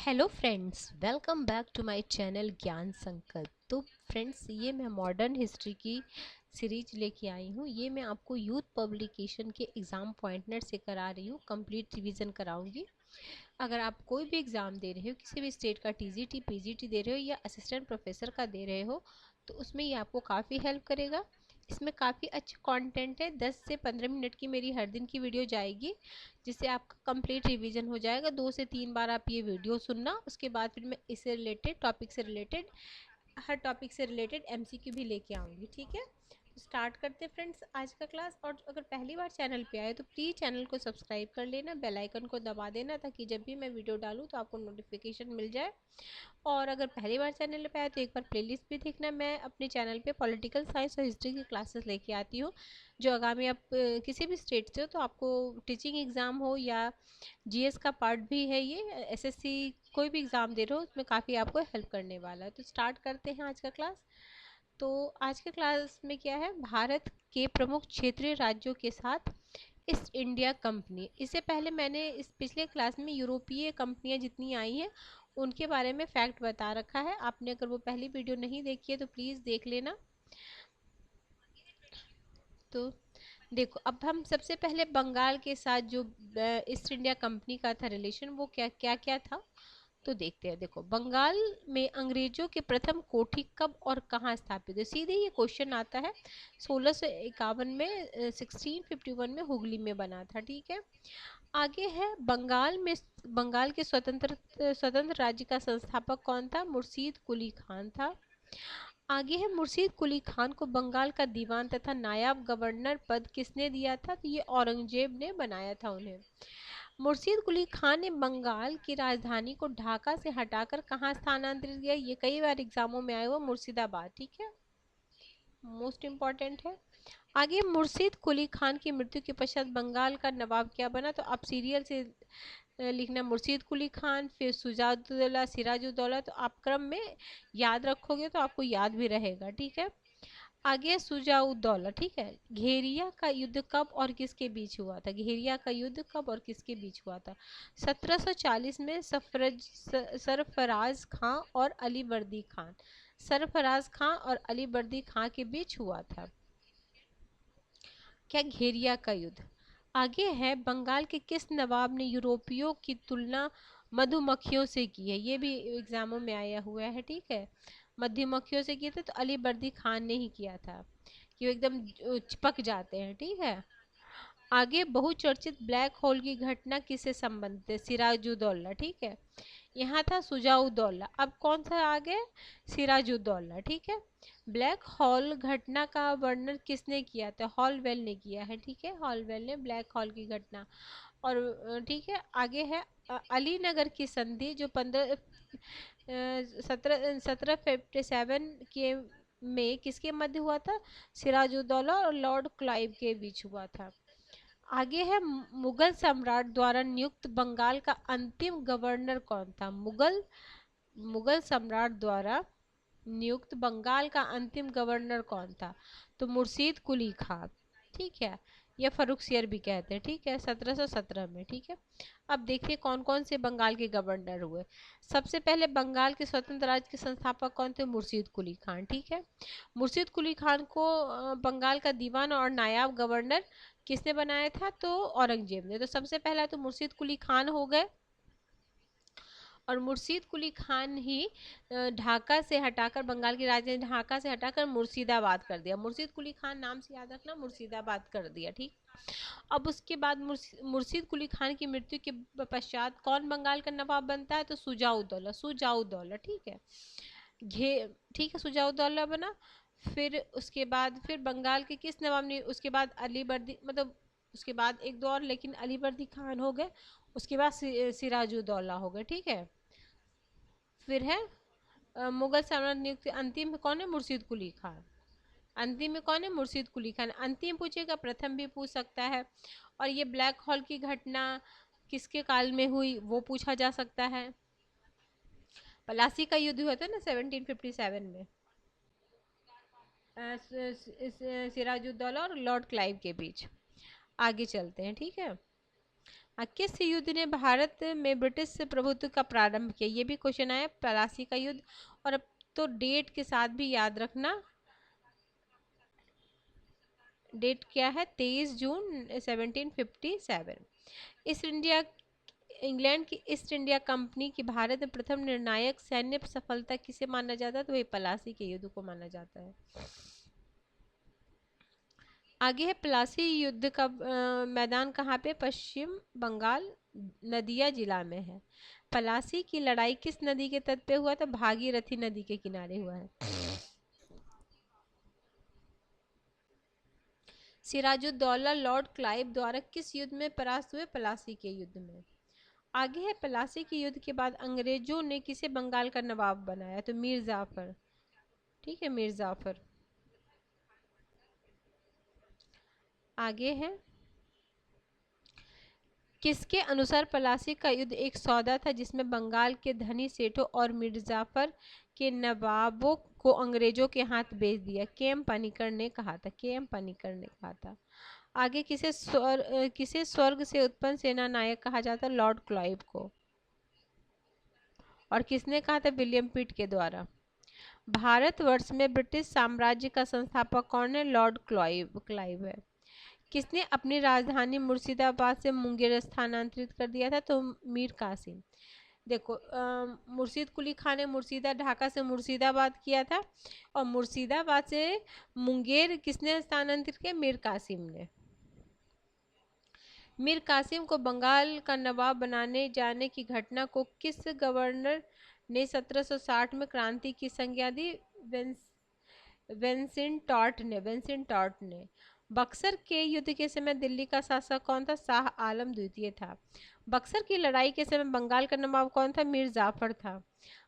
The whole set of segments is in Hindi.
Hello friends, welcome back to my channel Gyan Sankalp. तो फ्रेंड्स, ये मैं मॉडर्न हिस्ट्री की सीरीज लेके आई हूँ। ये मैं आपको यूथ पब्लिकेशन के एग्ज़ाम पॉइंटनर से करा रही हूँ, कंप्लीट रिवीजन कराऊंगी। अगर आप कोई भी एग्ज़ाम दे रहे हो, किसी भी स्टेट का टीजीटी पीजीटी दे रहे हो या असिस्टेंट प्रोफेसर का दे रहे हो, तो उसमें ये आपको काफ़ी हेल्प करेगा। इसमें काफ़ी अच्छा कंटेंट है। 10 से 15 मिनट की मेरी हर दिन की वीडियो जाएगी, जिससे आपका कंप्लीट रिवीजन हो जाएगा। 2 से 3 बार आप ये वीडियो सुनना, उसके बाद फिर मैं इससे रिलेटेड टॉपिक से रिलेटेड हर टॉपिक से रिलेटेड एमसीक्यू भी लेके आऊँगी। ठीक है, तो स्टार्ट करते हैं फ्रेंड्स आज का क्लास। और अगर पहली बार चैनल पे आए तो प्लीज़ चैनल को सब्सक्राइब कर लेना, बेल आइकन को दबा देना, ताकि जब भी मैं वीडियो डालूँ तो आपको नोटिफिकेशन मिल जाए। और अगर पहली बार चैनल पे आए तो एक बार प्लेलिस्ट भी देखना। मैं अपने चैनल पे पॉलिटिकल साइंस और हिस्ट्री की क्लासेस लेके आती हूँ, जो आगामी आप किसी भी स्टेट से हो तो आपको टीचिंग एग्ज़ाम हो या जीएस का पार्ट भी है, ये एसएससी कोई भी एग्ज़ाम दे रहे हो उसमें काफ़ी आपको हेल्प करने वाला है। तो स्टार्ट करते हैं आज का क्लास। तो आज के क्लास में क्या है, भारत के प्रमुख क्षेत्रीय राज्यों के साथ ईस्ट इंडिया कंपनी। इससे पहले मैंने इस पिछले क्लास में यूरोपीय कंपनियां जितनी आई हैं उनके बारे में फैक्ट बता रखा है। आपने अगर वो पहली वीडियो नहीं देखी है तो प्लीज़ देख लेना। तो देखो, अब हम सबसे पहले बंगाल के साथ जो ईस्ट इंडिया कंपनी का था रिलेशन, वो क्या क्या क्या था तो देखते हैं। देखो, बंगाल में अंग्रेजों के प्रथम कोठी कब और कहाँ स्थापित है, सीधे ये क्वेश्चन आता है। 1651 में 1651 में हुगली में बना था। ठीक है, आगे है बंगाल के स्वतंत्र राज्य का संस्थापक कौन था, मुर्शीद कुली खान था। आगे है, मुर्शीद कुली खान को बंगाल का दीवान तथा नायब गवर्नर पद किसने दिया था, तो ये औरंगजेब ने बनाया था उन्हें। मुर्शीद कुली खान ने बंगाल की राजधानी को ढाका से हटाकर कहाँ स्थानांतरित किया, ये कई बार एग्जामों में आया हुआ, मुर्शिदाबाद। ठीक है, मोस्ट इम्पॉर्टेंट है। आगे, मुर्शीद कुली खान की मृत्यु के पश्चात बंगाल का नवाब क्या बना, तो आप सीरियल से लिखना मुर्शीद कुली खान, फिर सुजाउद्दौला, सिराजुद्दौला। तो आप क्रम में याद रखोगे तो आपको याद भी रहेगा। ठीक है, आगे सुजाउद्दौला। ठीक है, घेरिया का युद्ध कब और किसके बीच हुआ था, घेरिया का युद्ध कब और किसके बीच हुआ था, 1740 में सरफराज खां और अली वर्दी खान, सरफराज खां और अली वर्दी खां के बीच हुआ था क्या, घेरिया का युद्ध। आगे है, बंगाल के किस नवाब ने यूरोपियों की तुलना मधुमक्खियों से की है, ये भी एग्जामों में आया हुआ है। ठीक है, मधुमक्खियों से किया था तो अली बर्दी खान ने ही किया था, कि वो एकदम चिपक जाते हैं। ठीक है, आगे, बहुचर्चित ब्लैक होल की घटना किससे संबंधित है, सिराजुद्दौला। ठीक है, यहाँ था सुजाउद्दौला, अब कौन सा आ गया, सिराजुद्दौला। ठीक है, ब्लैक हॉल घटना का वर्णन किसने किया था, हॉलवेल ने किया है। ठीक है, हॉलवेल ने ब्लैक हॉल की घटना। और ठीक है, आगे है, अलीनगर की संधि जो 1757 के में किसके मध्य हुआ था, सिराजुद्दौला और लॉर्ड क्लाइव के बीच हुआ था। आगे है, मुगल सम्राट द्वारा नियुक्त बंगाल का अंतिम गवर्नर कौन था, मुगल सम्राट द्वारा नियुक्त बंगाल का अंतिम गवर्नर कौन था, तो मुर्शीद कुली खान। ठीक है, या फर्रुखसियर भी कहते हैं। ठीक है, 1717 में। ठीक है, अब देखिए कौन कौन से बंगाल के गवर्नर हुए। सबसे पहले बंगाल के स्वतंत्र राज्य के संस्थापक कौन थे, मुर्शीद कुली खान। ठीक है, मुर्शीद कुली खान को बंगाल का दीवान और नायाब गवर्नर किसने बनाया था, तो औरंगजेब ने। तो सबसे पहला तो मुर्शीद कुली खान हो गए, और मुर्शीद कुली खान ही ढाका से हटाकर, बंगाल की राजधानी ढाका से हटाकर मुर्शिदाबाद कर दिया। मुर्शीद कुली खान नाम से याद रखना, मुर्शिदाबाद कर दिया। ठीक, अब उसके बाद मुर्शीद कुली खान की मृत्यु के पश्चात कौन बंगाल का नवाब बनता है, तो सुजाउद्दौला, सुजाउद्दौला। ठीक है, घे ठीक है, सुजाउद्दौला बना। फिर उसके बाद फिर बंगाल के किस नवाब ने, उसके बाद अली बर्दी, मतलब उसके बाद एक दो और, लेकिन अली बर्दी खान हो गए, उसके बाद सिराजुद्दौला हो गए। ठीक है, फिर है मुगल सम्राट नियुक्त अंतिम में कौन है, मुर्शीद कुली खान। अंतिम में कौन है, मुर्शीद कुली खान। अंतिम पूछेगा, प्रथम भी पूछ सकता है। और ये ब्लैक हॉल की घटना किसके काल में हुई, वो पूछा जा सकता है। पलासी का युद्ध हुआ था ना 1757 में, सिराजुद्दौला और लॉर्ड क्लाइव के बीच। आगे चलते हैं। ठीक है, किस युद्ध ने भारत में ब्रिटिश प्रभुत्व का प्रारंभ किया? ये भी क्वेश्चन आया, प्लासी का युद्ध। और अब तो डेट के साथ भी याद रखना, डेट क्या है, 23 जून 1757। ईस्ट इंडिया, इंग्लैंड की ईस्ट इंडिया कंपनी की भारत में प्रथम निर्णायक सैन्य सफलता किसे माना जाता है? तो वही प्लासी के युद्ध को माना जाता है। आगे है, प्लासी युद्ध का मैदान कहाँ पे? पश्चिम बंगाल, नदिया जिला में है। प्लासी की लड़ाई किस नदी के तट पे हुआ था? भागीरथी नदी के किनारे हुआ है। सिराजुद्दौला लॉर्ड क्लाइव द्वारा किस युद्ध में परास्त हुए? प्लासी के युद्ध में। आगे है, प्लासी के युद्ध के बाद अंग्रेजों ने किसे बंगाल का नवाब बनाया? तो मीर जाफर। ठीक है, मीर जाफर। आगे है, किसके अनुसार प्लासी का युद्ध एक सौदा था जिसमें बंगाल के धनी सेठों और मिर्जाफर के नवाबों को अंग्रेजों के हाथ बेच दिया? केएम पनिकर ने कहा था, केएम पनिकर ने कहा था। आगे, किसे स्वर्ग से उत्पन्न सेना नायक कहा जाता? लॉर्ड क्लाइव को। और किसने कहा था? विलियम पिट के द्वारा। भारतवर्ष में ब्रिटिश साम्राज्य का संस्थापक कौन है? लॉर्ड क्लाइव है। किसने अपनी राजधानी मुर्शिदाबाद से मुंगेर स्थानांतरित कर दिया था? तो मीर कासिम। देखो, मुर्शिद कुली खान ने ढाका से मुर्शिदाबाद किया था, और मुर्शिदाबाद से मुंगेर किसने स्थानांतरित किया? मीर कासिम ने। मीर कासिम को बंगाल का नवाब बनाने जाने की घटना को किस गवर्नर ने 1760 में क्रांति की संज्ञा दी? वेंसिन टॉर्ट ने। बक्सर के युद्ध के समय दिल्ली का शासक कौन था? शाह आलम द्वितीय था। बक्सर की लड़ाई के समय बंगाल का नवाब कौन था? मीर जाफर था।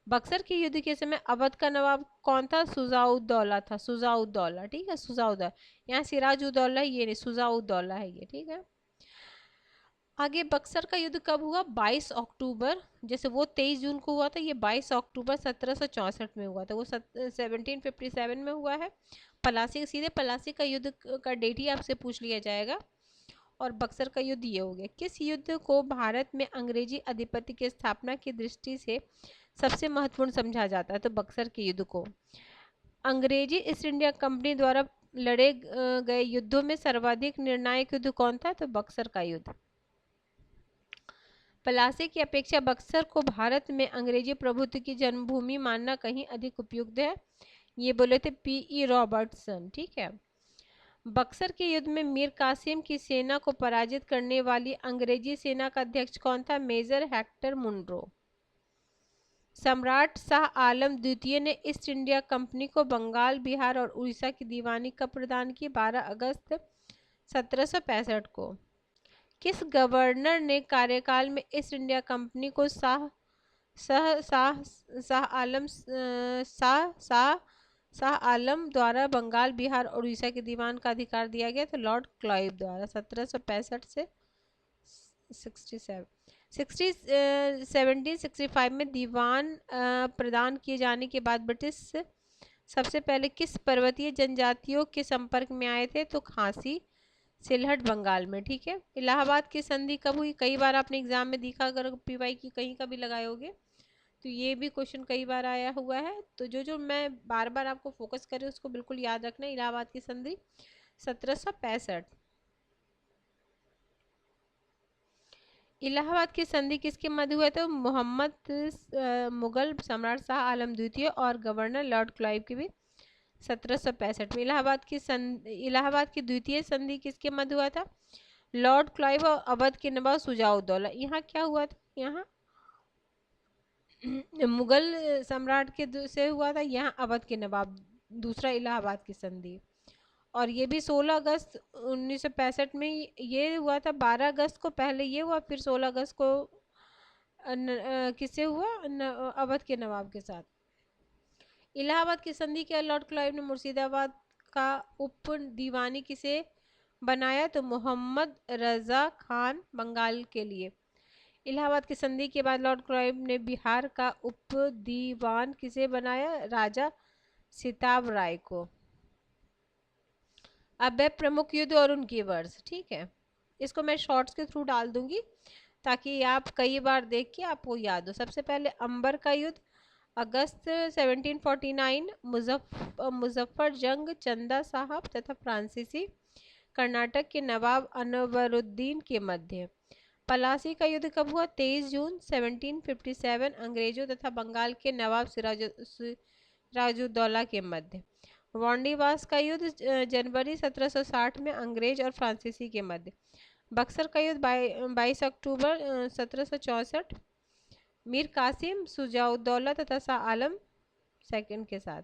बक्सर के युद्ध के समय अवध का नवाब कौन था? सुजाउद्दौला था, सुजाउद्दौला। ठीक है, सुजाउद्दौला। यहाँ सिराजुद्दौला ये नहीं, सुजाउद्दौला है ये। ठीक है। आगे, बक्सर का युद्ध कब हुआ? 22 अक्टूबर, जैसे वो 23 जून को हुआ था, ये 22 अक्टूबर 1764 में हुआ था। वो 1757 में हुआ है। पलासी, सीधे पलासी का युद्ध का डेट ही आपसे पूछ लिया जाएगा। और बक्सर का युद्ध ये हो गया। किस युद्ध को भारत में अंग्रेजी अधिपत्य की स्थापना की दृष्टि से सबसे महत्वपूर्ण समझा जाता है? तो बक्सर के युद्ध को। अंग्रेजी ईस्ट इंडिया कंपनी द्वारा लड़े गए युद्धों में सर्वाधिक निर्णायक युद्ध कौन था? तो बक्सर का युद्ध। पलासी की अपेक्षा बक्सर को भारत में अंग्रेजी प्रभुत्व की जन्मभूमि मानना कहीं अधिक उपयुक्त है, ये बोले थे पी.ई. रॉबर्टसन। ठीक है। बक्सर के युद्ध में मीर कासिम की सेना को पराजित करने वाली अंग्रेजी सेना का अध्यक्ष कौन था? Major Hector Munro. सम्राट शाह आलम द्वितीय ने ईस्ट इंडिया कंपनी को बंगाल, बिहार और उड़ीसा की दीवानी कब प्रदान की? 12 अगस्त 1765 को। किस गवर्नर ने कार्यकाल में ईस्ट इंडिया कंपनी को शाह आलम द्वारा बंगाल, बिहार और उड़ीसा के दीवान का अधिकार दिया गया? तो लॉर्ड क्लाइव द्वारा 1765 से 1765 में दीवान प्रदान किए जाने के बाद ब्रिटिश सबसे पहले किस पर्वतीय जनजातियों के संपर्क में आए थे? तो खासी, सिलहट बंगाल में। ठीक है। इलाहाबाद की संधि कब हुई? कई बार आपने एग्जाम में देखा, अगर पीवाई की कहीं का भी लगाए होगे तो ये भी क्वेश्चन कई बार आया हुआ है। तो जो मैं बार बार आपको फोकस कर रही हूँ उसको बिल्कुल याद रखना। इलाहाबाद की संधि 1765। इलाहाबाद की संधि किसके मध्य हुआ? तो मुगल सम्राट शाह आलम द्वितीय और गवर्नर लॉर्ड क्लाइव के भी 1765 में। इलाहाबाद की द्वितीय संधि किसके मध्य हुआ था? लॉर्ड क्लाइव और अवध के नवाब सुजाउद्दौला। यहाँ क्या हुआ था? यहाँ मुगल सम्राट के से हुआ था, यहाँ अवध के नवाब। दूसरा इलाहाबाद की संधि। और ये भी 16 अगस्त 1965 में ये हुआ था। 12 अगस्त को पहले ये हुआ, फिर 16 अगस्त को किससे हुआ? अवध के नवाब के साथ। इलाहाबाद की संधि के लॉर्ड क्लाइव ने मुर्शिदाबाद का उप दीवानी किसे बनाया? तो मोहम्मद रजा खान बंगाल के लिए। इलाहाबाद की संधि के बाद लॉर्ड क्लाइव ने बिहार का उप दीवान किसे बनाया? राजा सिताब राय को। अब है प्रमुख युद्ध और उनके वर्ष। ठीक है, इसको मैं शॉर्ट्स के थ्रू डाल दूंगी। ताकि आप कई बार देख के आपको याद हो। सबसे पहले अंबर का युद्ध अगस्त 1749, मुजफ्फर जंग, चंदा साहब तथा फ्रांसीसी कर्नाटक के नवाब अनवरुद्दीन के मध्य। पलासी का युद्ध कब हुआ? 23 जून 1757, अंग्रेजों तथा बंगाल के नवाब सिराजुद्दौला के मध्य। वांडीवास का युद्ध जनवरी 1760 में अंग्रेज और फ्रांसीसी के मध्य। बक्सर का युद्ध 22 अक्टूबर 1764, मीर कासिम, सुजाउद्दौला तथा शाह आलम सेकंड के साथ।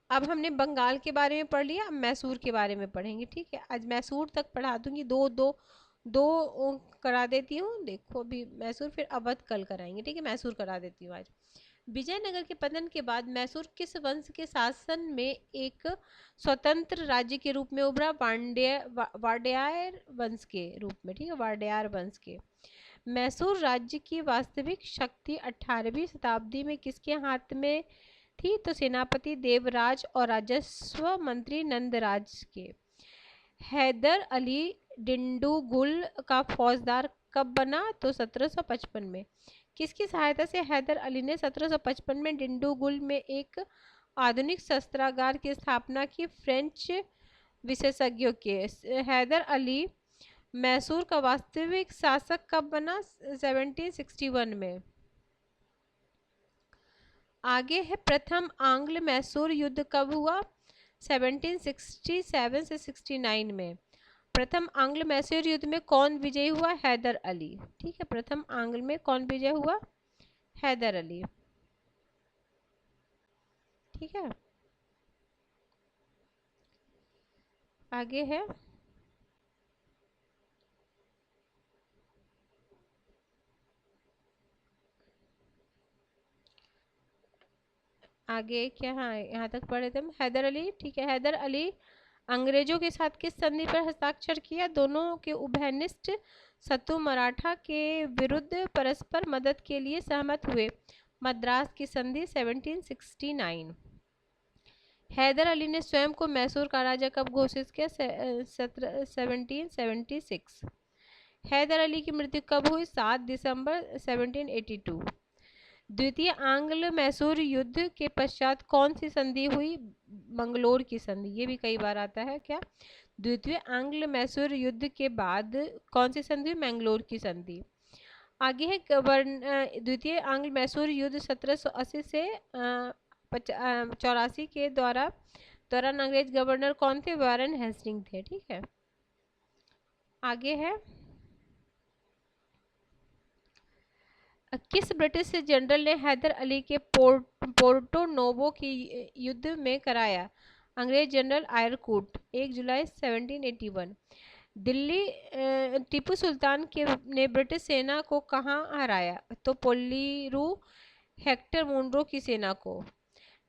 अब हमने बंगाल के बारे में पढ़ लिया, अब मैसूर के बारे में पढ़ेंगे। ठीक है, आज मैसूर तक पढ़ा दूंगी, दो दो दो करा देती हूँ। देखो अभी मैसूर, फिर अवध कल कराएंगे। ठीक है, मैसूर करा देती हूँ आज। विजयनगर के पतन के बाद मैसूर किस वंश के शासन में एक स्वतंत्र राज्य के रूप में उभरा? वाडेयार वंश के रूप में। ठीक है, वाडेयार वंश के। मैसूर राज्य की वास्तविक शक्ति 18वीं शताब्दी में किसके हाथ में थी? तो सेनापति देवराज और राजस्व मंत्री नंदराज के। हैदर अली डिंडुगुल का फौजदार कब बना? तो 1755 में। किसकी सहायता से हैदर अली ने 1755 में डिंडुगुल में एक आधुनिक शस्त्रागार की स्थापना की? फ्रेंच विशेषज्ञों के। हैदर अली मैसूर का वास्तविक शासक कब बना? 1761 में। आगे है प्रथम आंग्ल मैसूर युद्ध कब हुआ? 1767 से 69 में। प्रथम आंग्ल मैसूर युद्ध में कौन विजयी हुआ? हैदर अली। ठीक है, प्रथम आंग्ल में कौन विजय हुआ? हैदर अली। ठीक है, आगे है आगे क्या? हाँ, यहाँ तक पढ़े थे हम। हैदर अली। ठीक है, हैदर अली अंग्रेजों के साथ किस संधि पर हस्ताक्षर किया? दोनों के उभयनिष्ठ शत्रु मराठा के विरुद्ध परस्पर मदद के लिए सहमत हुए। मद्रास की संधि 1769। हैदर अली ने स्वयं को मैसूर का राजा कब घोषित किया? 1776। हैदर अली की मृत्यु कब हुई? 7 दिसंबर 1782। द्वितीय आंग्ल मैसूर युद्ध के पश्चात कौन सी संधि हुई? मंगलोर की संधि। ये भी कई बार आता है क्या? द्वितीय आंग्ल मैसूर युद्ध के बाद कौन सी संधि? मैंगलोर की संधि। आगे है द्वितीय आंग्ल मैसूर युद्ध 1780 से 84 के दौरान अंग्रेज गवर्नर कौन थे? वारेन हेस्टिंग थे। ठीक है, आगे है किस ब्रिटिश जनरल ने हैदर अली के पोर्टो नोवो की युद्ध में कराया? अंग्रेज जनरल आयरकूट, 1 जुलाई 1781। दिल्ली टीपू सुल्तान ने ब्रिटिश सेना को कहाँ हराया? तो पोलीरू हेक्टर मुनरो की सेना को।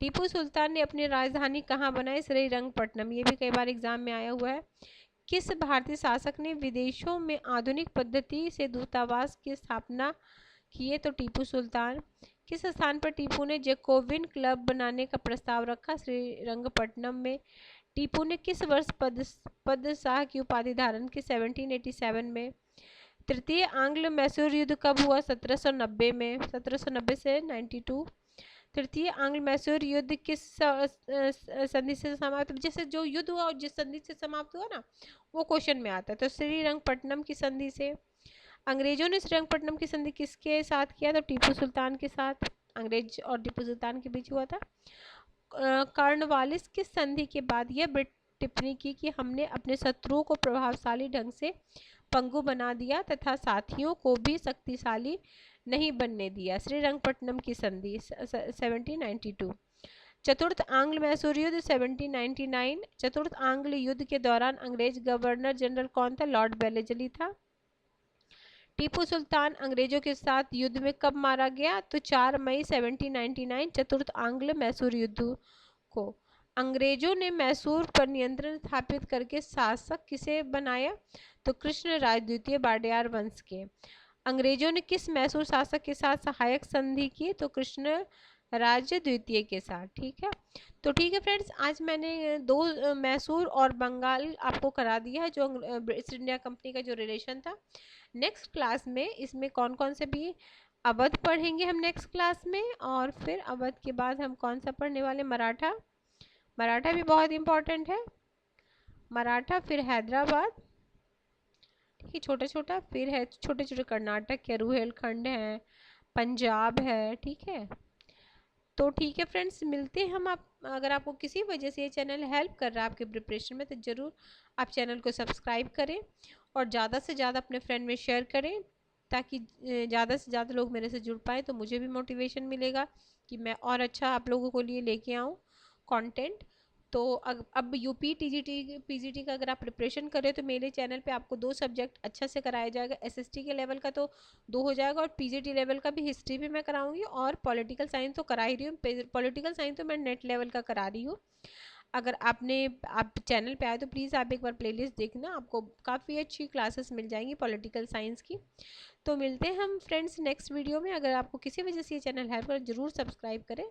टीपू सुल्तान ने अपनी राजधानी कहाँ बनाई? श्रीरंगपट्टनम। ये भी कई बार एग्जाम में आया हुआ है। किस भारतीय शासक ने विदेशों में आधुनिक पद्धति से दूतावास की स्थापना किए? तो टीपू सुल्तान। किस स्थान पर टीपू ने जैकोबिन क्लब बनाने का प्रस्ताव रखा? श्रीरंगपट्टनम में। टीपू ने किस वर्ष पदशाह की उपाधि धारण की? 1787 में। तृतीय आंग्ल मैसूर युद्ध कब हुआ? 1790 में। 1790 से 92। तृतीय आंग्ल मैसूर युद्ध किस संधि से समाप्त? जैसे जो युद्ध हुआ और जिस संधि से समाप्त हुआ ना, वो क्वेश्चन में आता है। तो श्रीरंगपट्टनम की संधि से। अंग्रेजों ने श्रीरंगपट्टनम की संधि किसके साथ किया? तो टीपू सुल्तान के साथ। अंग्रेज और टीपू सुल्तान के बीच हुआ था। कॉर्नवालिस की संधि के बाद यह टिप्पणी की कि हमने अपने शत्रुओं को प्रभावशाली ढंग से पंगु बना दिया तथा साथियों को भी शक्तिशाली नहीं बनने दिया। श्रीरंगपट्टनम की संधि 1792। चतुर्थ आंग्ल मैसूर युद्ध 1799। चतुर्थ आंग्ल युद्ध के दौरान अंग्रेज गवर्नर जनरल कौन था? लॉर्ड वेलेस्ली था। टीपू सुल्तान अंग्रेजों के साथ युद्ध में कब मारा गया? तो 4 मई 1799 चतुर्थ आंग्ल मैसूर युद्ध को। अंग्रेजों ने मैसूर पर नियंत्रण स्थापित करके शासक किसे बनाया? तो कृष्ण राज द्वितीय वाडेयार वंश के। अंग्रेजों ने किस मैसूर शासक के साथ सहायक संधि की? तो कृष्ण राज्य द्वितीय के साथ। ठीक है, तो ठीक है फ्रेंड्स, आज मैंने दो मैसूर और बंगाल आपको करा दिया है, जो ईस्ट इंडिया कंपनी का जो रिलेशन था। नेक्स्ट क्लास में इसमें कौन कौन से भी अवध पढ़ेंगे हम नेक्स्ट क्लास में, और फिर अवध के बाद हम कौन सा पढ़ने वाले, मराठा। मराठा भी बहुत इंपॉर्टेंट है, मराठा, फिर हैदराबाद। ठीक है, छोटा छोटा, फिर है छोटे छोटे कर्नाटक के रुहेलखंड है, पंजाब है। ठीक है, तो ठीक है फ्रेंड्स, मिलते हैं हम। आप अगर आपको किसी वजह से ये चैनल हेल्प कर रहा है आपके प्रिपरेशन में, तो ज़रूर आप चैनल को सब्सक्राइब करें और ज़्यादा से ज़्यादा अपने फ्रेंड में शेयर करें, ताकि ज़्यादा से ज़्यादा लोग मेरे से जुड़ पाए, तो मुझे भी मोटिवेशन मिलेगा कि मैं और अच्छा आप लोगों को लिए लेके आऊँ कंटेंट। तो अब यूपी टीजीटी पीजीटी का अगर आप प्रिपरेशन करें, तो मेरे चैनल पे आपको 2 सब्जेक्ट अच्छा से कराया जाएगा। एसएसटी के लेवल का तो 2 हो जाएगा, और पीजीटी लेवल का भी हिस्ट्री भी मैं कराऊंगी, और पॉलिटिकल साइंस तो करा ही रही हूँ। पॉलिटिकल साइंस तो मैं नेट लेवल का करा रही हूँ। अगर आप चैनल पे आए तो प्लीज़ आप एक बार प्लेलिस्ट देखना, आपको काफ़ी अच्छी क्लासेस मिल जाएंगी पॉलिटिकल साइंस की। तो मिलते हैं हम फ्रेंड्स नेक्स्ट वीडियो में। अगर आपको किसी वजह से ये चैनल हेल्प करे, ज़रूर सब्सक्राइब करें।